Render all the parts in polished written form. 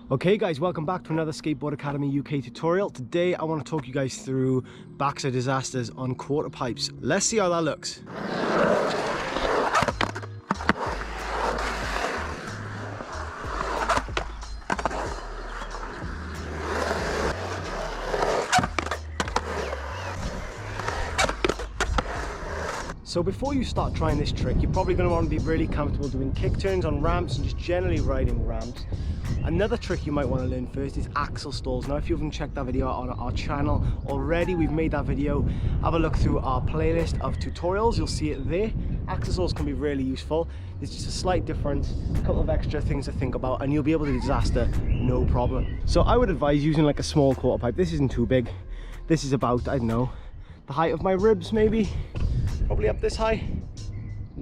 Okay guys, welcome back to another Skateboard Academy UK tutorial. Today I want to talk you guys through backside disasters on quarter pipes. Let's see how that looks. So before you start trying this trick, you're probably going to want to be really comfortable doing kick turns on ramps and just generally riding ramps. Another trick you might want to learn first is axle stalls. Now if you haven't checked that video out on our channel already, we've made that video. Have a look through our playlist of tutorials, you'll see it there. Axle stalls can be really useful. There's just a slight difference, a couple of extra things to think about, and you'll be able to disaster no problem. So I would advise using like a small quarter pipe. This isn't too big. This is about, I don't know, the height of my ribs maybe. Probably up this high,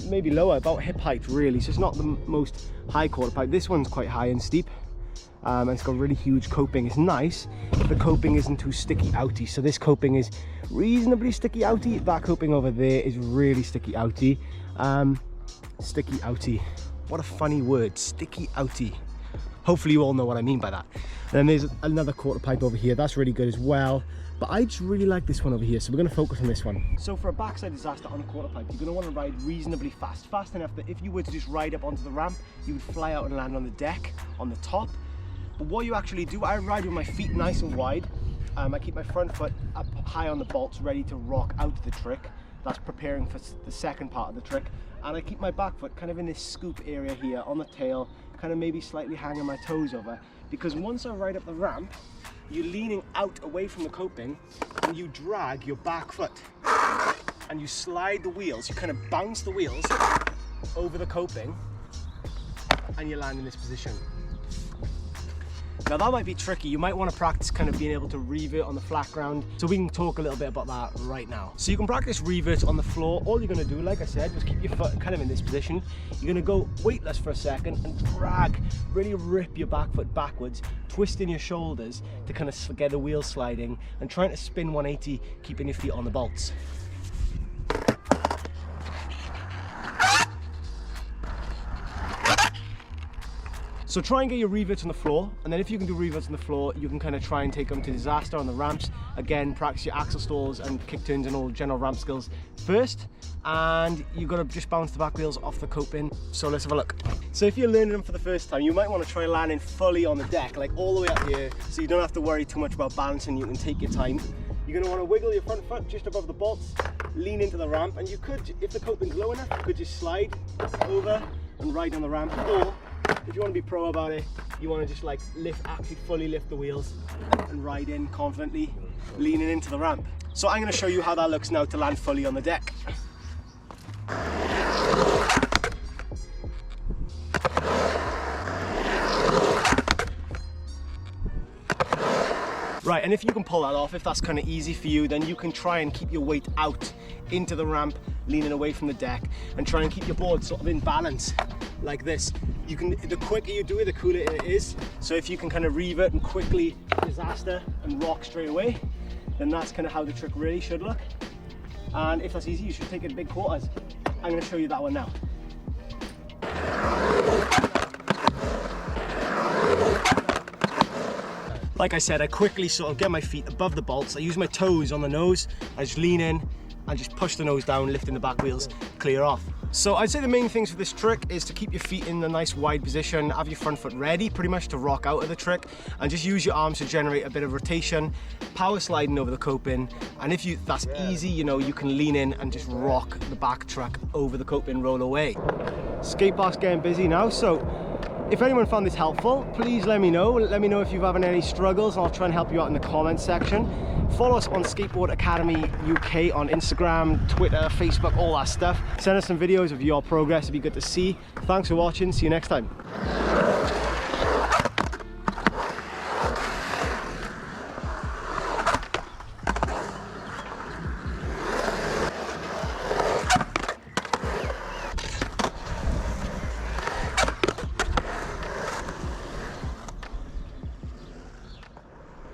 maybe lower, about hip height really. So it's not the most high quarter pipe. This one's quite high and steep, and it's got really huge coping. It's nice if the coping isn't too sticky outy. So this coping is reasonably sticky outy. That coping over there is really sticky outy. Sticky outy, what a funny word, sticky outy. Hopefully you all know what I mean by that. And then there's another quarter pipe over here, that's really good as well. But I just really like this one over here, so we're going to focus on this one. So for a backside disaster on a quarter pipe, you're going to want to ride reasonably fast enough that if you were to just ride up onto the ramp, you would fly out and land on the deck, on the top. But what you actually do, I ride with my feet nice and wide. I keep my front foot up high on the bolts, ready to rock out the trick. That's preparing for the second part of the trick. And I keep my back foot kind of in this scoop area here on the tail, kind of maybe slightly hanging my toes over. Because once I ride up the ramp, you're leaning out away from the coping and you drag your back foot and you slide the wheels, you kind of bounce the wheels over the coping and you land in this position. Now that might be tricky. You might want to practice kind of being able to revert on the flat ground. So we can talk a little bit about that right now. So you can practice reverts on the floor. All you're going to do, like I said, just keep your foot kind of in this position. You're going to go weightless for a second and drag, really rip your back foot backwards, twisting your shoulders to kind of get the wheel sliding and trying to spin 180, keeping your feet on the bolts. So try and get your reverts on the floor, and then if you can do reverts on the floor, you can kind of try and take them to disaster on the ramps. Again, practice your axle stalls and kick turns and all general ramp skills first, and you've got to just bounce the back wheels off the coping. So let's have a look. So if you're learning them for the first time, you might want to try landing fully on the deck, like all the way up here, so you don't have to worry too much about balancing. You can take your time. You're going to want to wiggle your front foot just above the bolts, lean into the ramp, and you could, if the coping's low enough, you could just slide over and ride on the ramp. Or if you want to be pro about it, you want to just like actually fully lift the wheels and ride in confidently, leaning into the ramp. So I'm going to show you how that looks now to land fully on the deck. Right, and if you can pull that off, if that's kind of easy for you, then you can try and keep your weight out into the ramp, leaning away from the deck, and try and keep your board sort of in balance like this. You can, the quicker you do it, the cooler it is. So if you can kind of revert and quickly disaster and rock straight away, then that's kind of how the trick really should look. And if that's easy, you should take it in big quarters. I'm going to show you that one now. Like I said, I quickly sort of get my feet above the bolts. I use my toes on the nose. I just lean in and just push the nose down, lifting the back wheels clear off. So I'd say the main things for this trick is to keep your feet in a nice wide position, have your front foot ready pretty much to rock out of the trick, and just use your arms to generate a bit of rotation, power sliding over the coping. And if that's easy, you know, you can lean in and just rock the back truck over the coping, roll away. Skate park's getting busy now, so if anyone found this helpful, please let me know. Let me know if you're having any struggles, and I'll try and help you out in the comments section. Follow us on Skateboard Academy UK on Instagram, Twitter, Facebook, all that stuff. Send us some videos of your progress, it'd be good to see. Thanks for watching, see you next time.